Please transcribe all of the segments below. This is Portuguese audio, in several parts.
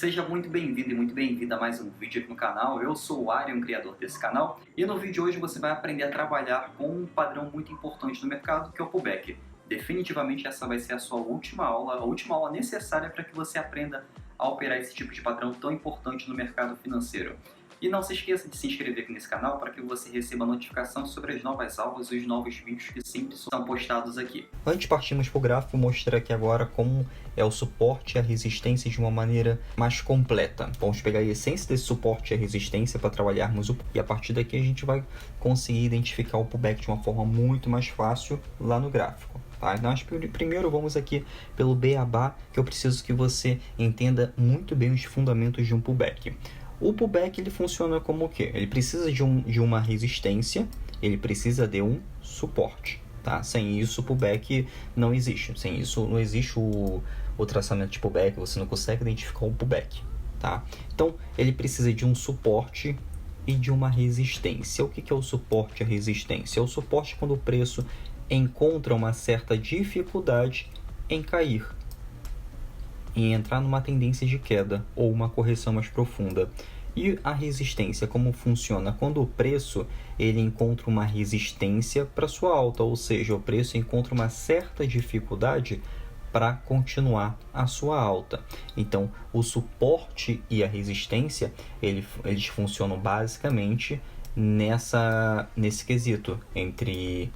Seja muito bem-vindo e muito bem-vinda a mais um vídeo aqui no canal. Eu sou o Arian, criador desse canal, e no vídeo de hoje você vai aprender a trabalhar com um padrão muito importante no mercado, que é o pullback. Definitivamente essa vai ser a sua última aula, a última aula necessária para que você aprenda a operar esse tipo de padrão tão importante no mercado financeiro. E não se esqueça de se inscrever aqui nesse canal para que você receba notificação sobre as novas aulas e os novos vídeos que sempre são postados aqui. Antes de partirmos para o gráfico, vou mostrar aqui agora como é o suporte e a resistência de uma maneira mais completa. Vamos pegar a essência desse suporte e a resistência para trabalharmos e a partir daqui a gente vai conseguir identificar o pullback de uma forma muito mais fácil lá no gráfico. Tá? Nós primeiro vamos aqui pelo beabá, que eu preciso que você entenda muito bem os fundamentos de um pullback. O pullback ele funciona como o quê? Ele precisa de uma resistência, ele precisa de um suporte. Tá? Sem isso o pullback não existe. Sem isso não existe o traçamento de pullback, você não consegue identificar o pullback. Tá? Então ele precisa de um suporte e de uma resistência. O que é o suporte e a resistência? É o suporte quando o preço encontra uma certa dificuldade em cair, em entrar numa tendência de queda ou uma correção mais profunda. E a resistência, como funciona? Quando o preço ele encontra uma resistência para sua alta, ou seja, o preço encontra uma certa dificuldade para continuar a sua alta. Então, o suporte e a resistência, eles funcionam basicamente nesse quesito, entre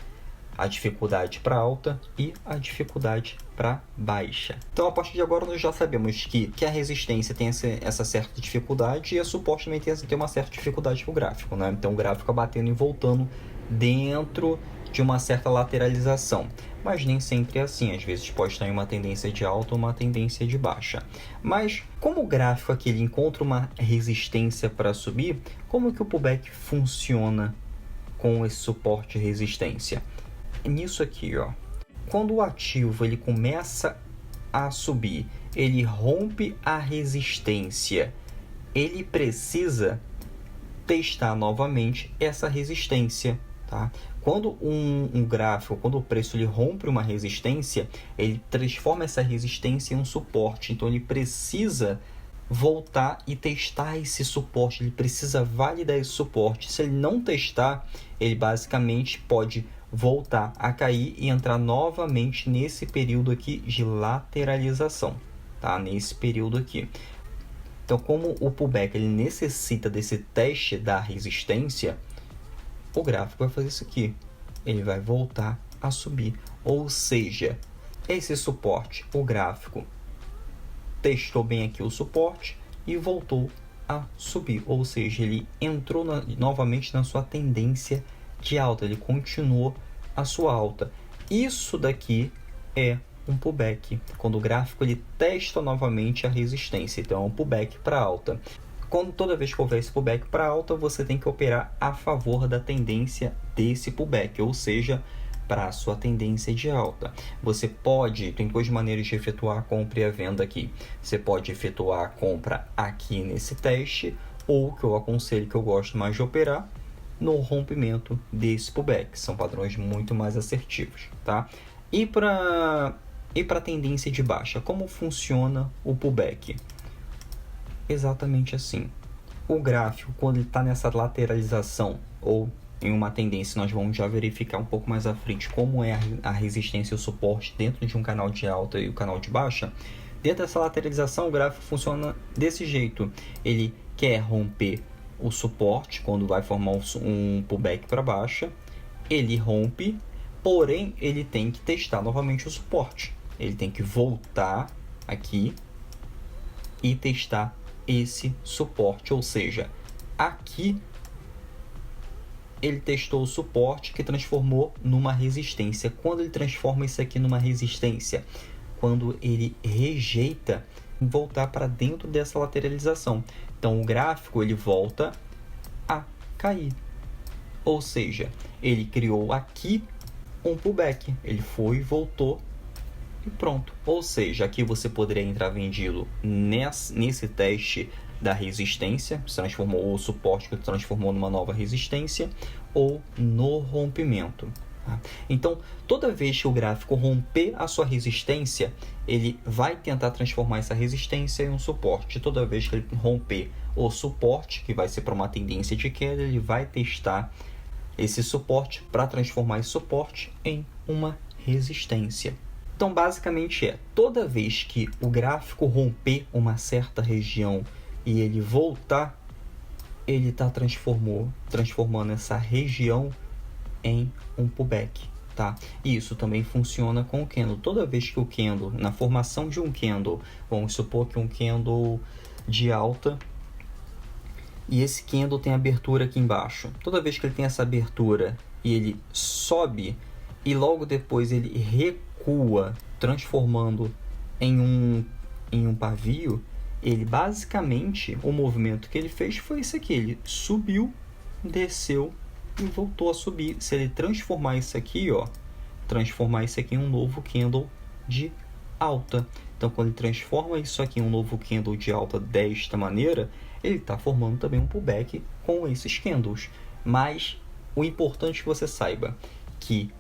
a dificuldade para alta e a dificuldade para baixa. Então, a partir de agora, nós já sabemos que a resistência tem essa certa dificuldade e a suporte também tem uma certa dificuldade para o gráfico, né? Então, o gráfico batendo e voltando dentro de uma certa lateralização. Mas nem sempre é assim. Às vezes pode estar em uma tendência de alta ou uma tendência de baixa. Mas, como o gráfico aqui ele encontra uma resistência para subir, como que o pullback funciona com esse suporte e resistência? Nisso aqui, ó, quando o ativo ele começa a subir, ele rompe a resistência, ele precisa testar novamente essa resistência, tá? Quando um gráfico, quando o preço ele rompe uma resistência, ele transforma essa resistência em um suporte, então ele precisa voltar e testar esse suporte, ele precisa validar esse suporte. Se ele não testar, ele basicamente pode voltar a cair e entrar novamente nesse período aqui de lateralização, tá? Nesse período aqui. Então, como o pullback ele necessita desse teste da resistência, o gráfico vai fazer isso aqui. Ele vai voltar a subir. Ou seja, esse suporte, o gráfico testou bem aqui o suporte e voltou a subir. Ou seja, ele entrou novamente na sua tendência de alta, ele continuou a sua alta. Isso daqui é um pullback, quando o gráfico ele testa novamente a resistência, então é um pullback para alta. Toda vez que houver esse pullback para alta, você tem que operar a favor da tendência desse pullback, ou seja, para a sua tendência de alta. Você tem duas maneiras de efetuar a compra e a venda aqui. Você pode efetuar a compra aqui nesse teste, ou que eu aconselho, que eu gosto mais de operar, no rompimento desse pullback. São padrões muito mais assertivos, tá? E para a tendência de baixa, como funciona o pullback? Exatamente assim. O gráfico, quando ele está nessa lateralização ou em uma tendência, nós vamos já verificar um pouco mais à frente como é a resistência e o suporte dentro de um canal de alta e o canal de baixa. Dentro dessa lateralização, o gráfico funciona desse jeito. Ele quer romper o suporte, quando vai formar um pullback para baixa, ele rompe, porém ele tem que testar novamente o suporte. Ele tem que voltar aqui e testar esse suporte, ou seja, aqui ele testou o suporte que transformou numa resistência. Quando ele transforma isso aqui numa resistência, quando ele rejeita voltar para dentro dessa lateralização, então o gráfico ele volta a cair, ou seja, ele criou aqui um pullback, ele foi, voltou e pronto. Ou seja, aqui você poderia entrar vendido nesse teste da resistência, se transformou o suporte que transformou numa nova resistência, ou no rompimento. Tá? Então, toda vez que o gráfico romper a sua resistência, ele vai tentar transformar essa resistência em um suporte. Toda vez que ele romper o suporte, que vai ser para uma tendência de queda, ele vai testar esse suporte para transformar esse suporte em uma resistência. Então, basicamente toda vez que o gráfico romper uma certa região e ele voltar, ele está transformando essa região em um pullback, tá? E isso também funciona com o candle. Toda vez que o candle, na formação de um candle, vamos supor que um candle de alta, e esse candle tem abertura aqui embaixo. Toda vez que ele tem essa abertura e ele sobe, e logo depois ele recua, transformando em um pavio, ele basicamente, o movimento que ele fez foi esse aqui. Ele subiu, desceu e voltou a subir. Se ele transformar isso aqui, em um novo candle de alta. Então, quando ele transforma isso aqui em um novo candle de alta desta maneira, ele está formando também um pullback com esses candles. Mas o importante é que você saiba que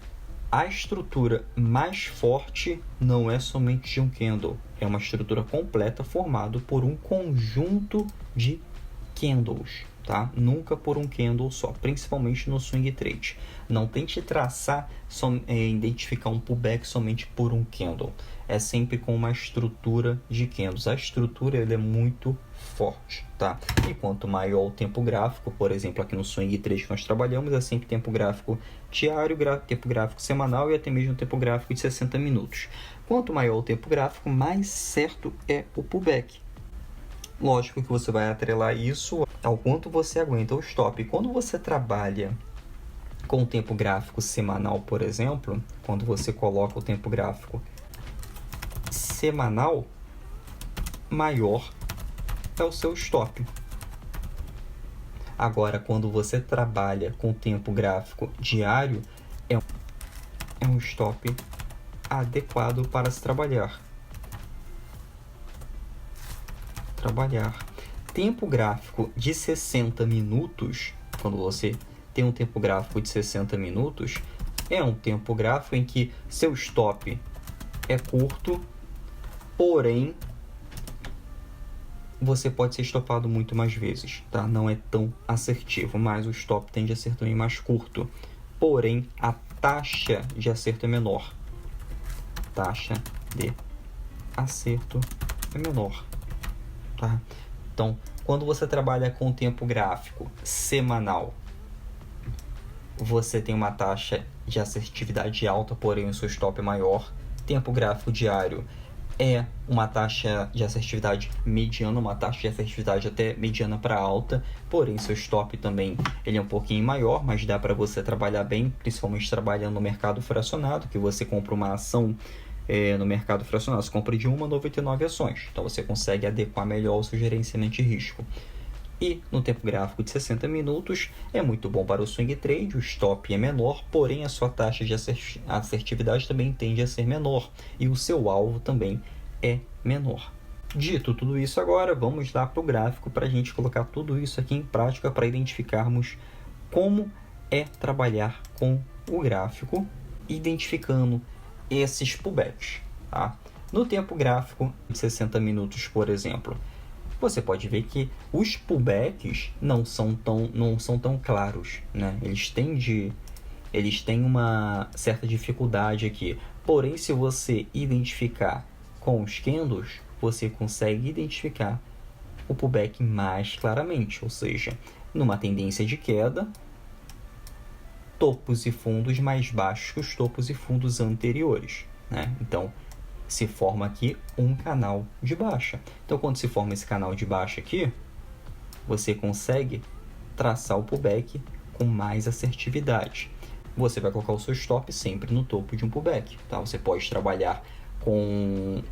a estrutura mais forte não é somente de um candle, é uma estrutura completa formada por um conjunto de candles, tá? Nunca por um candle só, principalmente no swing trade. Não tente identificar um pullback somente por um candle. É sempre com uma estrutura de candles. A estrutura é muito forte, tá? E quanto maior o tempo gráfico, por exemplo, aqui no swing trade que nós trabalhamos, é sempre tempo gráfico diário, tempo gráfico semanal e até mesmo tempo gráfico de 60 minutos. Quanto maior o tempo gráfico, mais certo é o pullback. Lógico que você vai atrelar isso ao quanto você aguenta o stop. Quando você trabalha com o tempo gráfico semanal, por exemplo, quando você coloca o tempo gráfico semanal, maior é o seu stop. Agora, quando você trabalha com o tempo gráfico diário, é um stop adequado para se trabalhar. Tempo gráfico de 60 minutos, quando você tem um tempo gráfico de 60 minutos, é um tempo gráfico em que seu stop é curto, porém você pode ser stopado muito mais vezes, tá? Não é tão assertivo, mas o stop tende a ser também mais curto, porém a taxa de acerto é menor. Taxa de acerto é menor. Tá? Então, quando você trabalha com tempo gráfico semanal, você tem uma taxa de assertividade alta, porém o seu stop é maior. Tempo gráfico diário é uma taxa de assertividade mediana, uma taxa de assertividade até mediana para alta, porém seu stop também ele é um pouquinho maior, mas dá para você trabalhar bem, principalmente trabalhando no mercado fracionado, que você compra uma ação no mercado fracionado, você compra de 1 a 99 ações, então você consegue adequar melhor o seu gerenciamento de risco. E no tempo gráfico de 60 minutos é muito bom para o swing trade, o stop é menor, porém a sua taxa de assertividade também tende a ser menor e o seu alvo também é menor. Dito tudo isso agora, vamos lá para o gráfico para a gente colocar tudo isso aqui em prática para identificarmos como é trabalhar com o gráfico, identificando esses pullbacks, tá? No tempo gráfico de 60 minutos, por exemplo, você pode ver que os pullbacks não são tão claros, né? Eles têm uma certa dificuldade aqui. Porém, se você identificar com os candles, você consegue identificar o pullback mais claramente, ou seja, numa tendência de queda, topos e fundos mais baixos que os topos e fundos anteriores, né? Então, se forma aqui um canal de baixa. Então, quando se forma esse canal de baixa aqui, você consegue traçar o pullback com mais assertividade. Você vai colocar o seu stop sempre no topo de um pullback, tá? Você pode trabalhar com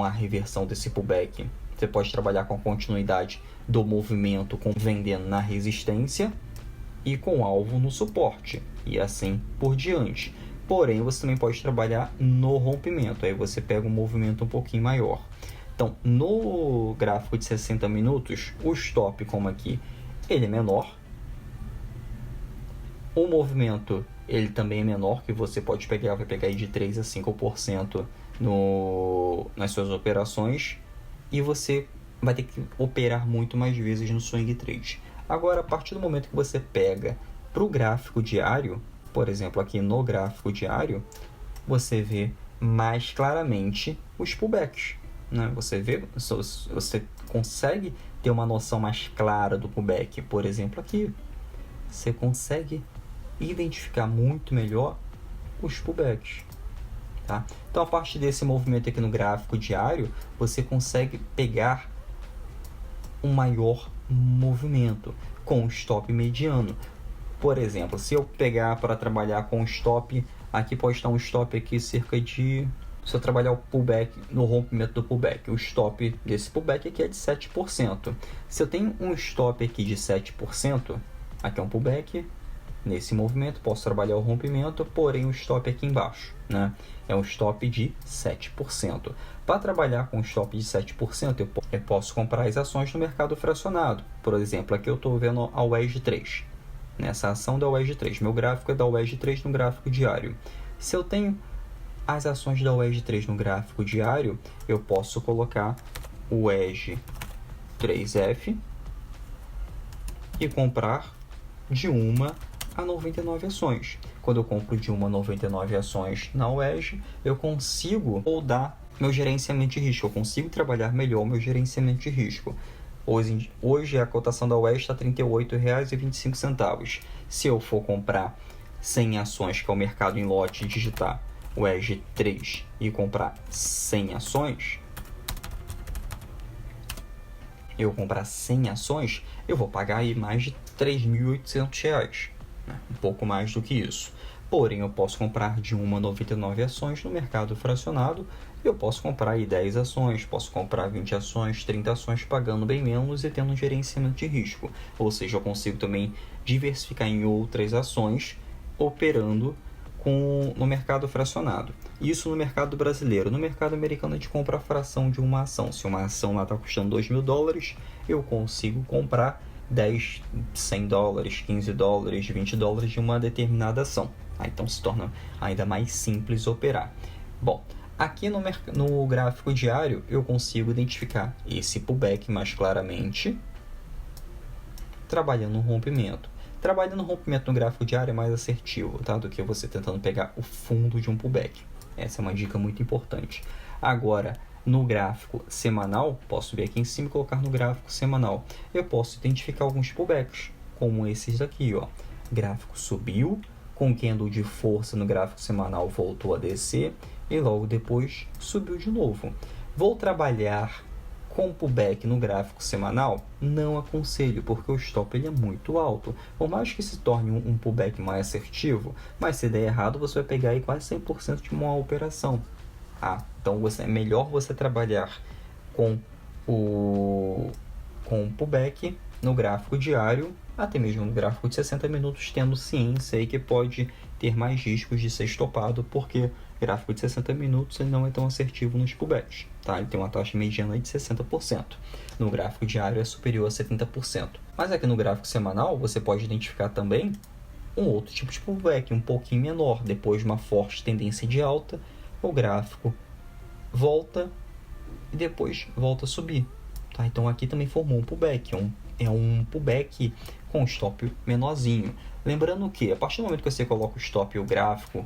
a reversão desse pullback. Você pode trabalhar com a continuidade do movimento, com vendendo na resistência e com alvo no suporte, e assim por diante. Porém, você também pode trabalhar no rompimento, aí você pega um movimento um pouquinho maior. Então, no gráfico de 60 minutos, o stop, como aqui, ele é menor. O movimento ele também é menor, que você pode pegar, vai pegar aí de 3 a 5% nas suas operações, e você vai ter que operar muito mais vezes no swing trade. Agora, a partir do momento que você pega para o gráfico diário, por exemplo, aqui no gráfico diário, você vê mais claramente os pullbacks, né? Você consegue ter uma noção mais clara do pullback. Por exemplo, aqui você consegue identificar muito melhor os pullbacks, tá? Então, a partir desse movimento aqui no gráfico diário, você consegue pegar um maior movimento com o stop mediano. Por exemplo, se eu pegar para trabalhar com stop, aqui pode estar um stop aqui cerca de... Se eu trabalhar o pullback, no rompimento do pullback, o stop desse pullback aqui é de 7%. Se eu tenho um stop aqui de 7%, aqui é um pullback, nesse movimento posso trabalhar o rompimento, porém o stop aqui embaixo, né? É um stop de 7%. Para trabalhar com stop de 7%, eu posso comprar as ações no mercado fracionado. Por exemplo, aqui eu estou vendo a WEG 3. Nessa ação da WEG 3. Meu gráfico é da WEG 3 no gráfico diário. Se eu tenho as ações da WEG 3 no gráfico diário, eu posso colocar o WEG 3F e comprar de 1 a 99 ações. Quando eu compro de 1 a 99 ações na WEG, eu consigo moldar meu gerenciamento de risco, eu consigo trabalhar melhor o meu gerenciamento de risco. Hoje a cotação da WEG está R$ 38,25. Se eu for comprar 100 ações, que é o mercado em lote, digitar WEG 3 e comprar 100 ações, eu vou pagar aí mais de R$ 3.800, né? Um pouco mais do que isso. Porém, eu posso comprar de 1 a 99 ações no mercado fracionado. Eu posso comprar aí 10 ações, posso comprar 20 ações, 30 ações, pagando bem menos e tendo um gerenciamento de risco. Ou seja, eu consigo também diversificar em outras ações, operando no mercado fracionado. Isso no mercado brasileiro. No mercado americano, a gente compra a fração de uma ação. Se uma ação lá está custando $2.000, eu consigo comprar 10, 100 dólares, 15 dólares, 20 dólares de uma determinada ação. Então se torna ainda mais simples operar. Bom, aqui no gráfico diário eu consigo identificar esse pullback mais claramente, trabalhando no rompimento. Trabalhando no rompimento no gráfico diário é mais assertivo, tá? Do que você tentando pegar o fundo de um pullback. Essa é uma dica muito importante. Agora, no gráfico semanal, posso ver aqui em cima e colocar no gráfico semanal. Eu posso identificar alguns pullbacks, como esses daqui, ó. Gráfico subiu, com candle de força no gráfico semanal voltou a descer e logo depois subiu de novo. Vou trabalhar com pullback no gráfico semanal? Não aconselho, porque o stop ele é muito alto. Por mais que se torne um pullback mais assertivo, mas se der errado, você vai pegar aí quase 100% de uma operação. Então é melhor você trabalhar com o pullback no gráfico diário, até mesmo no gráfico de 60 minutos, tendo ciência aí que pode ter mais riscos de ser estopado, porque gráfico de 60 minutos ele não é tão assertivo nos pullbacks, tá? Ele tem uma taxa mediana de 60%. No gráfico diário é superior a 70%. Mas aqui no gráfico semanal você pode identificar também um outro tipo de pullback, um pouquinho menor. Depois de uma forte tendência de alta, o gráfico volta e depois volta a subir, tá? Então aqui também formou um pullback, é um pullback com stop menorzinho. Lembrando que a partir do momento que você coloca o stop e o gráfico,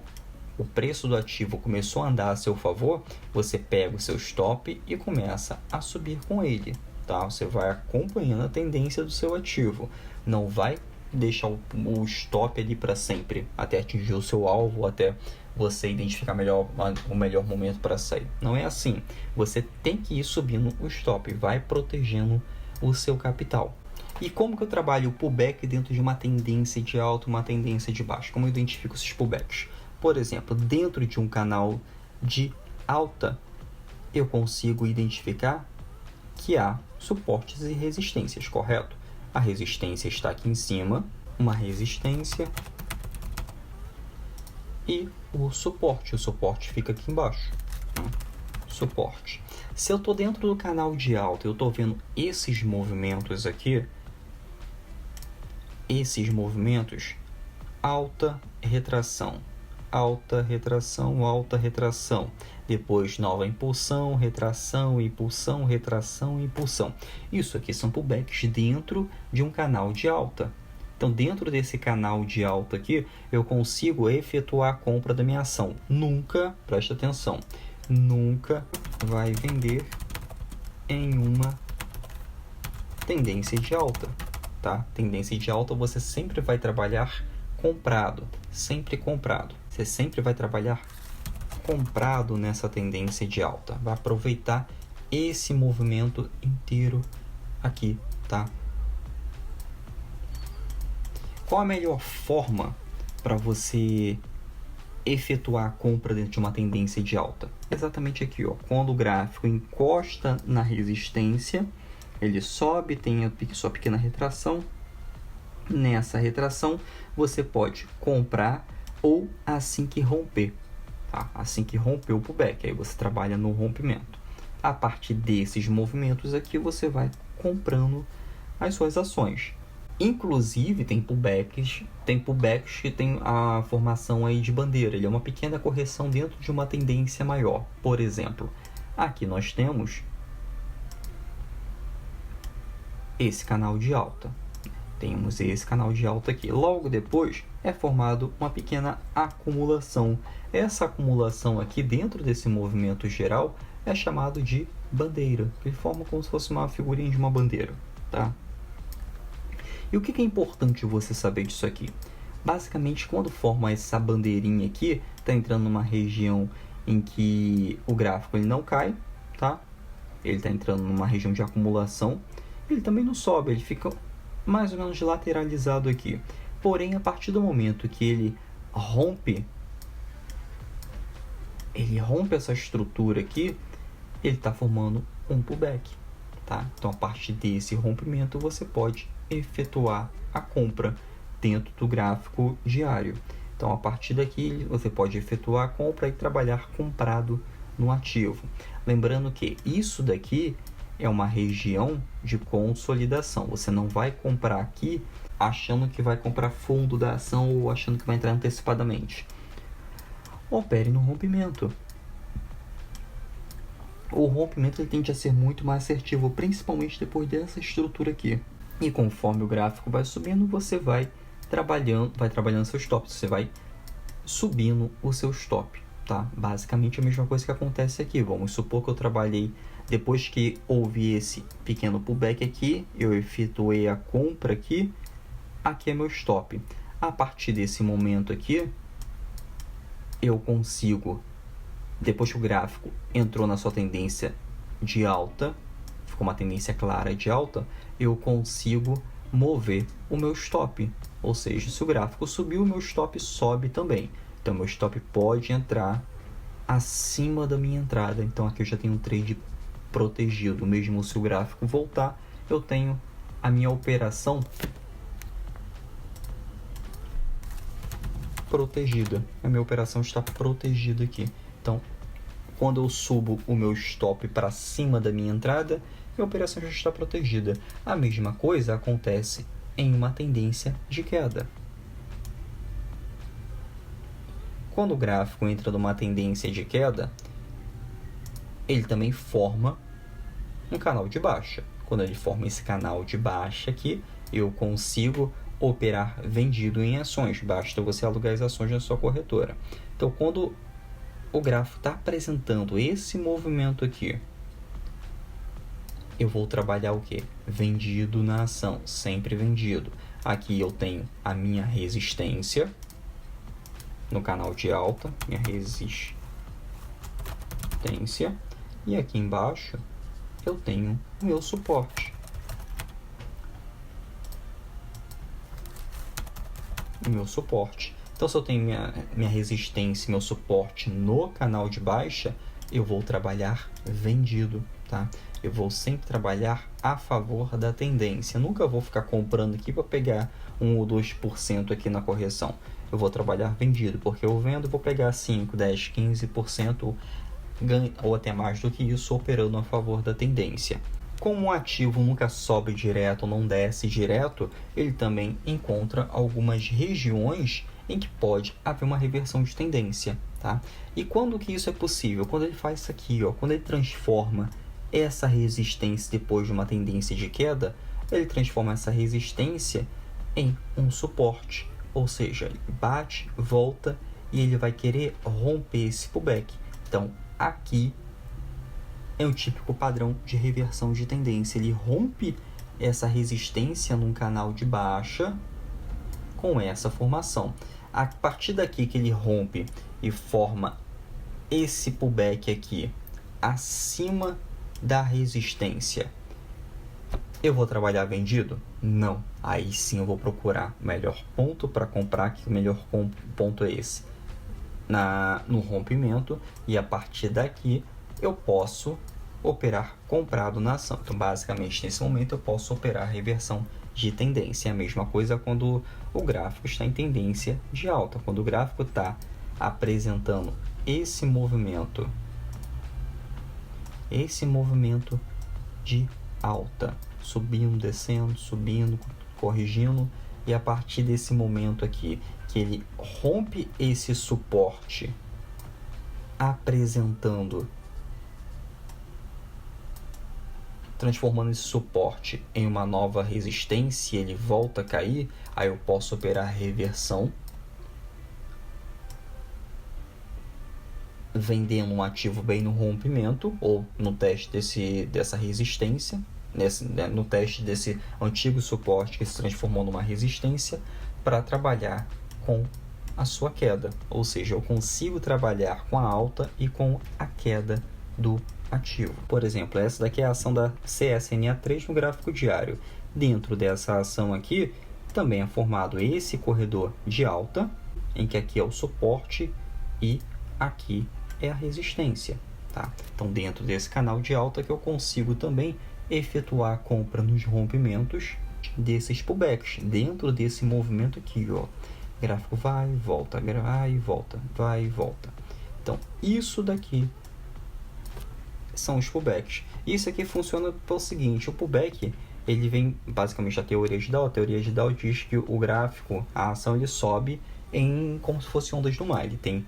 o preço do ativo começou a andar a seu favor, você pega o seu stop e começa a subir com ele, tá? Você vai acompanhando a tendência do seu ativo, não vai deixar o stop ali para sempre, até atingir o seu alvo, até você identificar o melhor momento para sair. Não é assim. Você tem que ir subindo o stop, vai protegendo o seu capital. E como que eu trabalho o pullback dentro de uma tendência de alta, uma tendência de baixo? Como eu identifico esses pullbacks? Por exemplo, dentro de um canal de alta, eu consigo identificar que há suportes e resistências, correto? A resistência está aqui em cima, uma resistência, e o suporte fica aqui embaixo. Suporte. Se eu estou dentro do canal de alta, eu estou vendo esses movimentos aqui, alta retração, alta retração, alta retração. Depois nova impulsão, retração, impulsão, retração, impulsão. Isso aqui são pullbacks dentro de um canal de alta. Então, dentro desse canal de alta aqui, eu consigo efetuar a compra da minha ação. Nunca, presta atenção, nunca vai vender em uma tendência de alta, tá? Tendência de alta você sempre vai trabalhar comprado, sempre comprado. Você sempre vai trabalhar comprado nessa tendência de alta. Vai aproveitar esse movimento inteiro aqui, tá? Qual a melhor forma para você efetuar a compra dentro de uma tendência de alta? Exatamente aqui, ó. Quando o gráfico encosta na resistência, ele sobe, tem a sua pequena retração. Nessa retração, você pode comprar ou assim que romper, tá? Assim que romper o pullback, aí você trabalha no rompimento. A partir desses movimentos aqui, você vai comprando as suas ações. Inclusive, tem pullbacks que tem a formação aí de bandeira. Ele é uma pequena correção dentro de uma tendência maior. Por exemplo, aqui nós temos esse canal de alta. Temos esse canal de alta aqui. Logo depois é formado uma pequena acumulação. Essa acumulação aqui dentro desse movimento geral é chamado de bandeira. Ele forma como se fosse uma figurinha de uma bandeira, tá? E o que é importante você saber disso aqui? Basicamente, quando forma essa bandeirinha aqui, está entrando numa região em que o gráfico ele não cai, tá? Ele está entrando numa região de acumulação. Ele também não sobe, ele fica mais ou menos lateralizado aqui. Porém, a partir do momento que ele rompe essa estrutura aqui, ele está formando um pullback, tá? Então, a partir desse rompimento, você pode efetuar a compra dentro do gráfico diário. Então, a partir daqui, você pode efetuar a compra e trabalhar comprado no ativo. Lembrando que isso daqui é uma região de consolidação. Você não vai comprar aqui achando que vai comprar fundo da ação ou achando que vai entrar antecipadamente. Opere no rompimento. O rompimento ele tende a ser muito mais assertivo, principalmente depois dessa estrutura aqui. E conforme o gráfico vai subindo, você vai trabalhando seu stop, você vai subindo o seu stop, tá? Basicamente a mesma coisa que acontece aqui. Vamos supor que eu trabalhei, depois que houve esse pequeno pullback aqui, eu efetuei a compra aqui, aqui é meu stop. A partir desse momento aqui, eu consigo, depois que o gráfico entrou na sua tendência de alta, ficou uma tendência clara de alta, eu consigo mover o meu stop. Ou seja, se o gráfico subiu, o meu stop sobe também. Então, meu stop pode entrar acima da minha entrada. Então, aqui eu já tenho um trade protegido. Mesmo se o gráfico voltar, eu tenho a minha operação protegida. A minha operação está protegida aqui. Então, quando eu subo o meu stop para cima da minha entrada, minha operação já está protegida. A mesma coisa acontece em uma tendência de queda. Quando o gráfico entra numa tendência de queda, ele também forma um canal de baixa. Quando ele forma esse canal de baixa aqui, eu consigo operar vendido em ações. Basta você alugar as ações na sua corretora. Então, quando o gráfico está apresentando esse movimento aqui, eu vou trabalhar o quê? Vendido na ação, sempre vendido. Aqui eu tenho a minha resistência no canal de alta, minha resistência. E aqui embaixo eu tenho o meu suporte. O meu suporte. Então, se eu tenho minha resistência, meu suporte no canal de baixa, eu vou trabalhar vendido, tá? Eu vou sempre trabalhar a favor da tendência. Eu nunca vou ficar comprando aqui para pegar 1 ou 2% aqui na correção. Eu vou trabalhar vendido, porque eu vendo vou pegar 5, 10, 15% ou até mais do que isso, operando a favor da tendência. Como um ativo nunca sobe direto ou não desce direto, ele também encontra algumas regiões em que pode haver uma reversão de tendência, tá? E quando que isso é possível? Quando ele faz isso aqui, ó, quando ele transforma essa resistência depois de uma tendência de queda, ele transforma essa resistência em um suporte, ou seja, ele bate, volta e ele vai querer romper esse pullback. Então, aqui é o típico padrão de reversão de tendência. Ele rompe essa resistência num canal de baixa com essa formação. A partir daqui que ele rompe e forma esse pullback aqui acima da resistência, eu vou trabalhar vendido? Não. Aí sim eu vou procurar o melhor ponto para comprar, que o melhor ponto é esse, no rompimento, e a partir daqui eu posso operar comprado na ação. Então, basicamente, nesse momento eu posso operar reversão de tendência. A mesma coisa quando o gráfico está em tendência de alta. Quando o gráfico está apresentando esse movimento de alta, subindo, descendo, subindo, corrigindo, e a partir desse momento aqui que ele rompe esse suporte transformando esse suporte em uma nova resistência, ele volta a cair, aí eu posso operar reversão, vendendo um ativo bem no rompimento ou no teste dessa resistência, no teste desse antigo suporte que se transformou numa resistência, para trabalhar com a sua queda. Ou seja, eu consigo trabalhar com a alta e com a queda do ativo. Por exemplo, essa daqui é a ação da CSNA3 no gráfico diário. Dentro dessa ação aqui, também é formado esse corredor de alta, em que aqui é o suporte e aqui é a resistência, tá? Então, dentro desse canal de alta que eu consigo também efetuar a compra nos rompimentos desses pullbacks, dentro desse movimento aqui, ó. Gráfico vai e volta, vai e volta, vai e volta. Então, isso daqui são os pullbacks. Isso aqui funciona pelo seguinte: o pullback, ele vem basicamente da teoria de Dow. A teoria de Dow diz que o gráfico, a ação, ele sobe como se fosse ondas do mar. Ele tem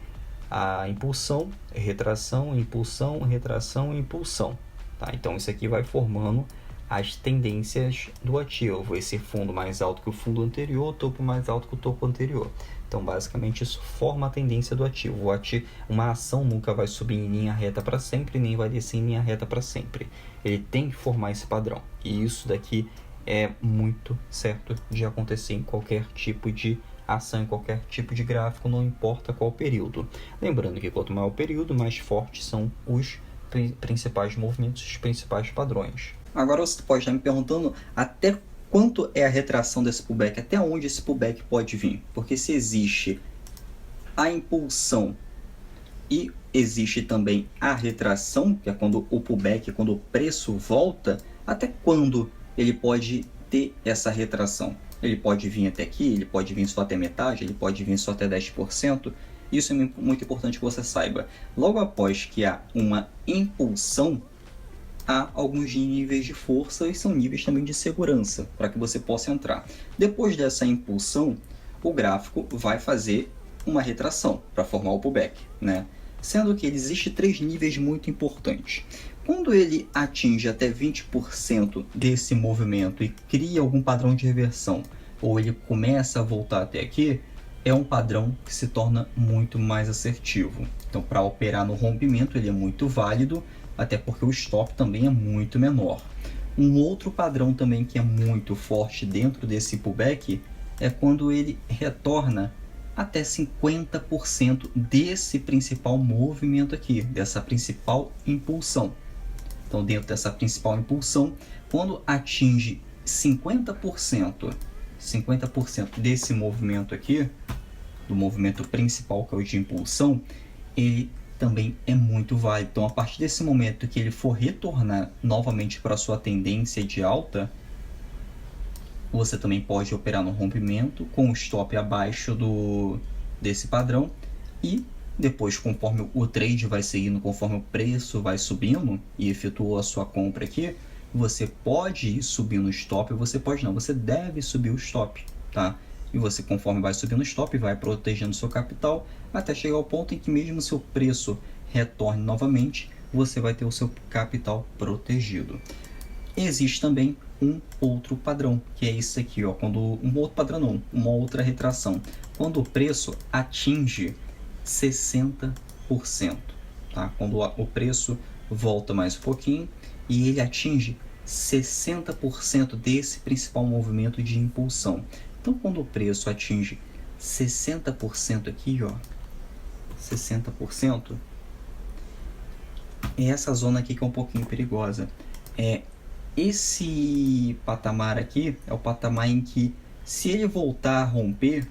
a impulsão, retração, impulsão, retração e impulsão, tá? Então, isso aqui vai formando as tendências do ativo. Esse fundo mais alto que o fundo anterior, o topo mais alto que o topo anterior. Então, basicamente, isso forma a tendência do ativo. Uma ação nunca vai subir em linha reta para sempre, nem vai descer em linha reta para sempre. Ele tem que formar esse padrão. E isso daqui é muito certo de acontecer em qualquer tipo de ação, em qualquer tipo de gráfico, não importa qual período. Lembrando que quanto maior o período, mais fortes são os principais movimentos, os principais padrões. Agora você pode estar me perguntando até quanto é a retração desse pullback, até onde esse pullback pode vir. Porque se existe a impulsão e existe também a retração, que é quando o pullback, quando o preço volta, até quando ele pode ter essa retração? Ele pode vir até aqui, ele pode vir só até metade, ele pode vir só até 10%. Isso é muito importante que você saiba. Logo após que há uma impulsão, há alguns níveis de força e são níveis também de segurança para que você possa entrar. Depois dessa impulsão, o gráfico vai fazer uma retração para formar o pullback, né? Sendo que existem 3 níveis muito importantes. Quando ele atinge até 20% desse movimento e cria algum padrão de reversão, ou ele começa a voltar até aqui, é um padrão que se torna muito mais assertivo. Então, para operar no rompimento, ele é muito válido, até porque o stop também é muito menor. Um outro padrão também que é muito forte dentro desse pullback é quando ele retorna até 50% desse principal movimento aqui, dessa principal impulsão. Então, dentro dessa principal impulsão, quando atinge 50% desse movimento aqui, do movimento principal, que é o de impulsão, ele também é muito válido. Então, a partir desse momento que ele for retornar novamente para a sua tendência de alta, você também pode operar no rompimento com o stop abaixo desse padrão, e depois, conforme o trade vai seguindo, conforme o preço vai subindo e efetuou a sua compra aqui, você pode ir subindo o stop, você pode não, você deve subir o stop, tá? e você, conforme vai subindo o stop, vai protegendo seu capital, até chegar ao ponto em que mesmo se o preço retorne novamente, você vai ter o seu capital protegido. Existe também um outro padrão, que é esse aqui, ó, quando um outro padrão não, uma outra retração, quando o preço atinge 60%, tá? Quando o preço volta mais um pouquinho e ele atinge 60% desse principal movimento de impulsão. Então, quando o preço atinge 60% aqui, ó, 60%, é essa zona aqui que é um pouquinho perigosa. Esse patamar aqui é o patamar em que, se ele voltar a romper,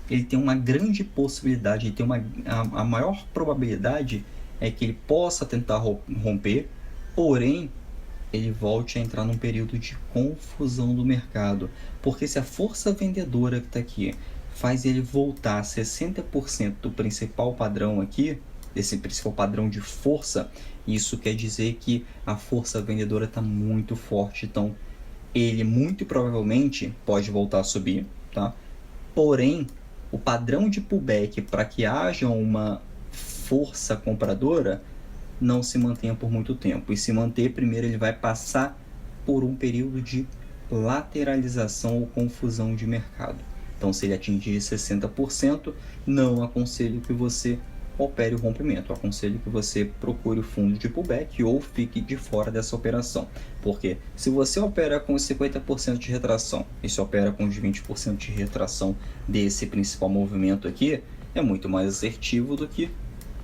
ele tem uma grande possibilidade, ele tem a maior probabilidade é que ele possa tentar romper, porém ele volte a entrar num período de confusão do mercado, porque se a força vendedora que está aqui faz ele voltar a 60% do principal padrão aqui, desse principal padrão de força, isso quer dizer que a força vendedora está muito forte, então ele muito provavelmente pode voltar a subir, tá? Porém, o padrão de pullback para que haja uma força compradora não se mantenha por muito tempo. E se manter, primeiro ele vai passar por um período de lateralização ou confusão de mercado. Então, se ele atingir 60%, não aconselho que você opere o rompimento. Eu aconselho que você procure o fundo de pullback ou fique de fora dessa operação. Porque se você opera com 50% de retração e se opera com os 20% de retração desse principal movimento aqui, é muito mais assertivo do que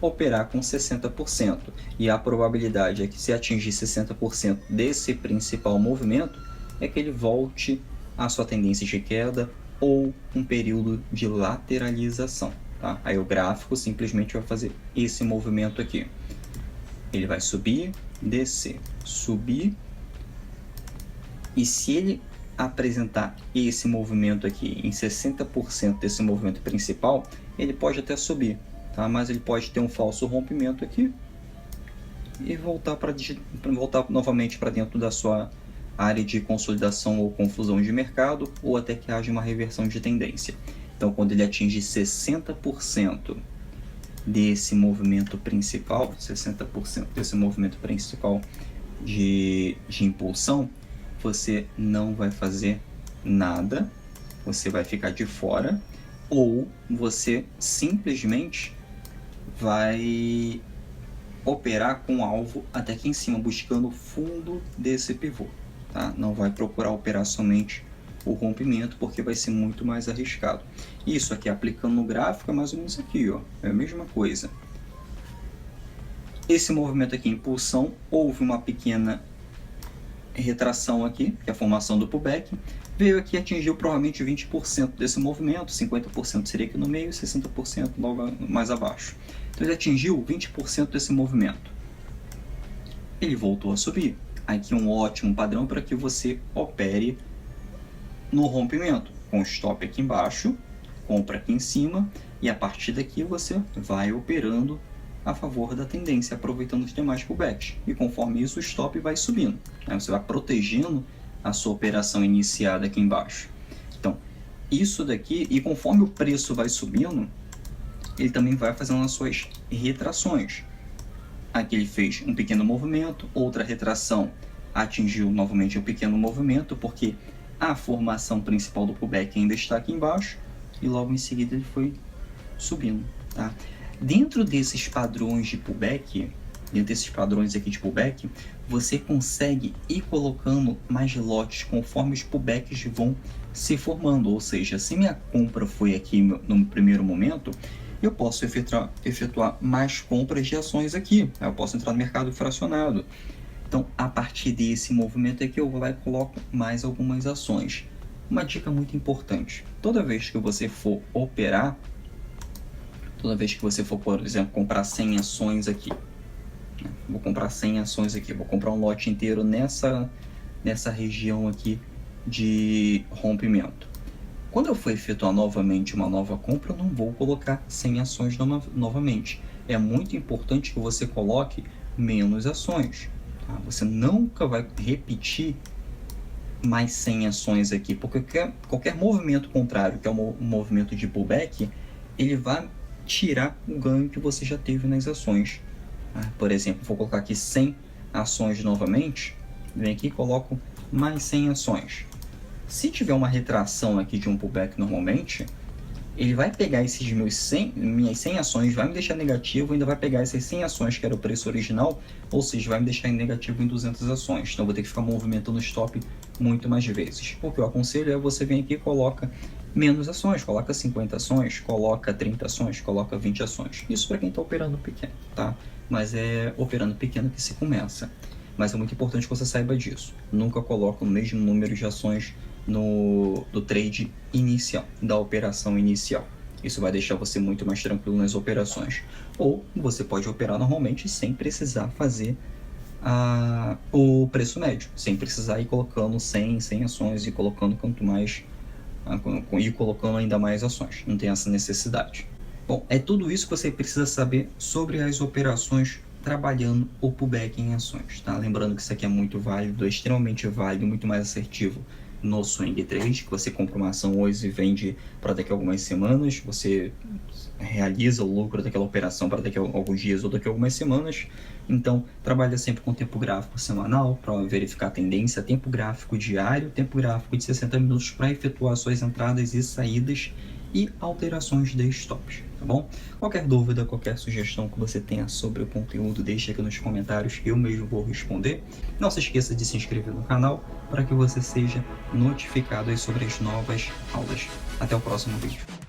operar com 60%. E a probabilidade é que, se atingir 60% desse principal movimento, é que ele volte à sua tendência de queda ou um período de lateralização. Tá? Aí o gráfico simplesmente vai fazer esse movimento aqui. Ele vai subir, descer, subir. E se ele apresentar esse movimento aqui em 60% desse movimento principal, ele pode até subir, tá? Mas ele pode ter um falso rompimento aqui e voltar novamente para dentro da sua área de consolidação ou confusão de mercado, ou até que haja uma reversão de tendência. Então, quando ele atinge 60% desse movimento principal, 60% desse movimento principal de impulsão, você não vai fazer nada, você vai ficar de fora, ou você simplesmente vai operar com alvo até aqui em cima, buscando o fundo desse pivô, tá? Não vai procurar operar somente o rompimento, porque vai ser muito mais arriscado. Isso aqui, aplicando no gráfico, é mais ou menos aqui, ó, é a mesma coisa. Esse movimento aqui, impulsão, houve uma pequena retração aqui, que é a formação do pullback, veio aqui e atingiu provavelmente 20% desse movimento, 50% seria aqui no meio e 60% logo mais abaixo. Então ele atingiu 20% desse movimento. Ele voltou a subir. Aqui um ótimo padrão para que você opere no rompimento, com stop aqui embaixo, compra aqui em cima, e a partir daqui você vai operando a favor da tendência, aproveitando os demais pullbacks. E conforme isso, o stop vai subindo, né? Você vai protegendo a sua operação iniciada aqui embaixo. Então, isso daqui, e conforme o preço vai subindo, ele também vai fazendo as suas retrações. Aqui ele fez um pequeno movimento, outra retração, atingiu novamente um pequeno movimento, porque a formação principal do pullback ainda está aqui embaixo, e logo em seguida ele foi subindo, tá? Dentro desses padrões de pullback, dentro desses padrões aqui de pullback, você consegue ir colocando mais lotes conforme os pullbacks vão se formando. Ou seja, se minha compra foi aqui no primeiro momento, eu posso efetuar mais compras de ações aqui. Eu posso entrar no mercado fracionado. Então, a partir desse movimento aqui, eu vou lá e coloco mais algumas ações. Uma dica muito importante: toda vez que você for operar, toda vez que você for, por exemplo, comprar 100 ações aqui, vou comprar 100 ações aqui, vou comprar um lote inteiro nessa região aqui de rompimento. Quando eu for efetuar novamente uma nova compra, eu não vou colocar 100 ações novamente. É muito importante que você coloque menos ações, tá? Você nunca vai repetir mais 100 ações aqui, porque qualquer movimento contrário, que é um movimento de pullback, ele vai tirar o ganho que você já teve nas ações. Por exemplo, vou colocar aqui 100 ações novamente, vem aqui e coloco mais 100 ações. Se tiver uma retração aqui de um pullback normalmente, ele vai pegar esses minhas 100 ações, vai me deixar negativo, ainda vai pegar essas 100 ações que era o preço original, ou seja, vai me deixar em negativo em 200 ações. Então vou ter que ficar movimentando o stop muito mais vezes. O que eu aconselho é você vir aqui e coloca menos ações, coloca 50 ações, coloca 30 ações, coloca 20 ações. Isso para quem está operando pequeno, tá? Mas é operando pequeno que se começa. Mas é muito importante que você saiba disso. Nunca coloca o mesmo número de ações do trade inicial, da operação inicial. Isso vai deixar você muito mais tranquilo nas operações. Ou você pode operar normalmente sem precisar fazer o preço médio, sem precisar ir colocando 100 ações e colocando quanto mais, ir colocando ainda mais ações. Não tem essa necessidade. Bom, é tudo isso que você precisa saber sobre as operações trabalhando o pullback em ações, tá? Lembrando que isso aqui é muito válido, é extremamente válido, muito mais assertivo no swing trade, que você compra uma ação hoje e vende para daqui a algumas semanas, você realiza o lucro daquela operação para daqui a alguns dias ou daqui a algumas semanas. Então, trabalha sempre com tempo gráfico semanal para verificar a tendência, tempo gráfico diário, tempo gráfico de 60 minutos para efetuar suas entradas e saídas e alterações de stops, tá bom? Qualquer dúvida, qualquer sugestão que você tenha sobre o conteúdo, deixe aqui nos comentários que eu mesmo vou responder. Não se esqueça de se inscrever no canal para que você seja notificado sobre as novas aulas. Até o próximo vídeo.